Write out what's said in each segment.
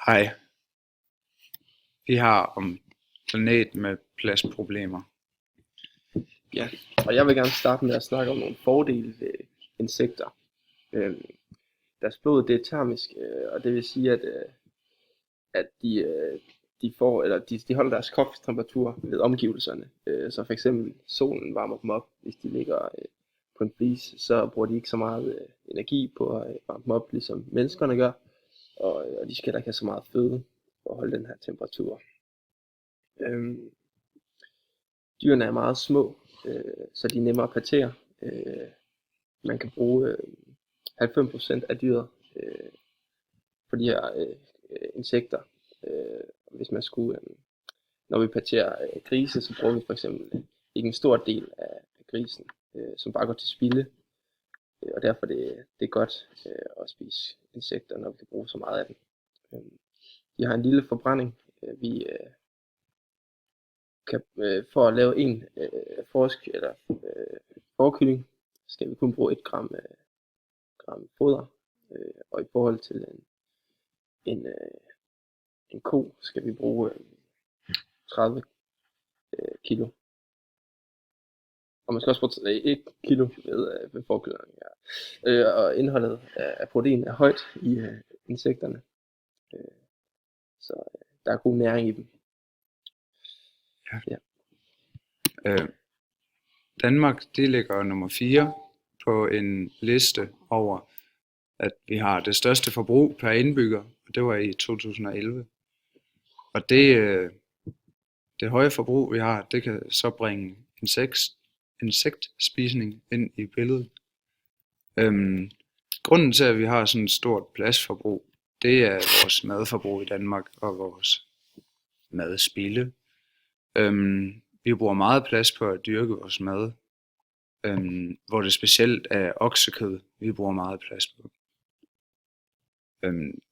Hej, vi har om planet med pladsproblemer. Ja, og jeg vil gerne starte med at snakke om nogle fordele ved insekter. Deres blod det er termisk, og det vil sige, at de holder deres kropstemperatur ved omgivelserne. Så for eksempel solen varmer dem op, hvis de ligger på en flis, så bruger de ikke så meget energi på at varme dem op, ligesom menneskerne gør. Og de skal heller ikke have så meget føde for at holde den her temperatur. Dyrene er meget små, så de er nemmere at partere. Man kan bruge 90% af dyret på de her insekter. Hvis man skulle, når vi parterer grise, så bruger vi for eksempel ikke en stor del af grisen, som bare går til spilde. Og derfor det er godt at spise insekter, når vi kan bruge så meget af dem. De har en lille forbrænding. Vi kan, for at lave en forkylling, skal vi kun bruge 1 gram foder, og i forhold til en ko skal vi bruge 30 kilo. Og man skal også bruge 1 kilo ved forkyllingen. Ja. Og indholdet af protein er højt i insekterne, så der er god næring i dem. Ja. Danmark ligger nummer 4 på en liste over, at vi har det største forbrug per indbygger, og det var i 2011. Og det høje forbrug, vi har, det kan så bringe insektspisning ind i billedet. Grunden til, at vi har sådan et stort pladsforbrug, det er vores madforbrug i Danmark og vores madspilde. Vi bruger meget plads på at dyrke vores mad, hvor det specielt er oksekød, vi bruger meget plads på.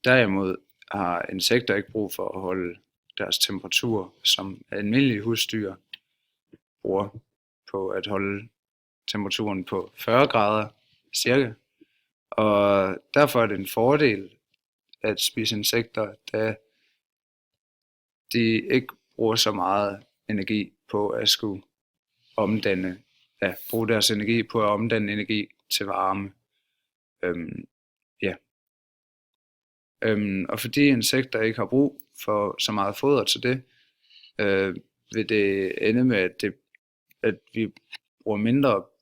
Derimod har insekter ikke brug for at holde deres temperatur, som almindelige husdyr bruger på at holde temperaturen på 40 grader cirka. Og derfor er det en fordel at spise insekter, da de ikke bruger så meget energi på at skulle bruge deres energi på at omdanne energi til varme. Og fordi insekter ikke har brug for så meget foder til det, vil det ende med, at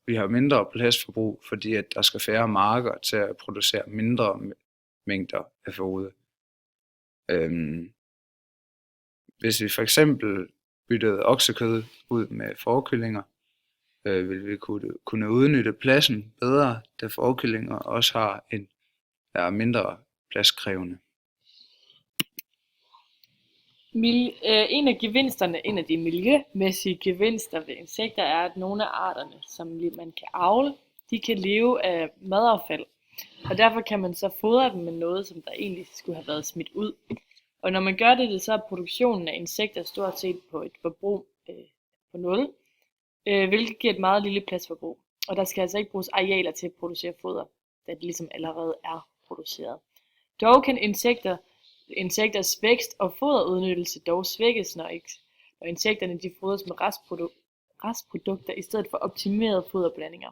vi har mindre pladsforbrug, fordi at der skal færre marker til at producere mindre mængder af føde. Hvis vi for eksempel byttede oksekød ud med forkyllinger, vil vi kunne udnytte pladsen bedre, da forkyllinger også er mindre pladskrævende. En af de miljømæssige gevinster ved insekter er, at nogle af arterne, som man kan avle, de kan leve af madaffald. Og derfor kan man så fodre dem med noget, som der egentlig skulle have været smidt ud. Og når man gør det, så er produktionen af insekter stort set på et forbrug på 0, hvilket giver et meget lille pladsforbrug. Og der skal altså ikke bruges arealer til at producere foder, da det ligesom allerede er produceret. Dog kan insekters vækst og foderudnyttelse dog svækkes, når insekterne de fodres med restprodukter i stedet for optimerede foderblandinger.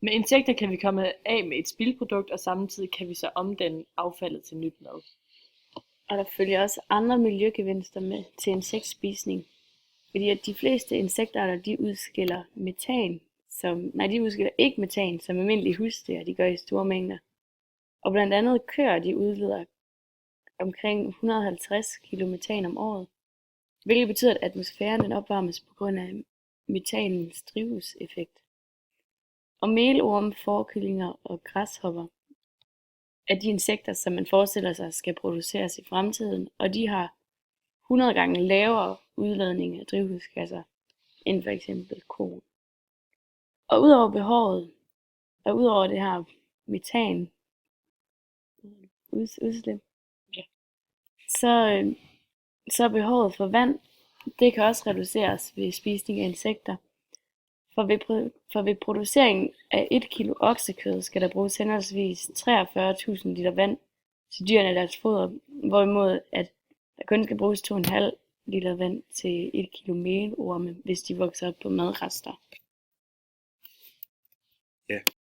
Med insekter kan vi komme af med et spildprodukt, og samtidig kan vi så omdanne affaldet til nyt mad. Og der følger også andre miljøgevinster med til insektspisning, fordi at de fleste insektarter de udskiller ikke metan, som almindelige husdyr de gør i store mængder. Og blandt andet køer de udleder omkring 150 kg metan om året, hvilket betyder, at atmosfæren den opvarmes på grund af metanens drivhuseffekt. Og melorme, forkyllinger og græshopper er de insekter, som man forestiller sig skal produceres i fremtiden, og de har 100 gange lavere udladning af drivhusgasser end for eksempel korn. Og udover det her metan udslip, så behovet for vand, det kan også reduceres ved spisning af insekter. For ved produceringen af 1 kilo oksekød skal der bruges henholdsvis 43.000 liter vand til dyrene af deres foder, hvorimod at der kun skal bruges 2,5 liter vand til 1 kilo melorme, hvis de vokser op på madrester.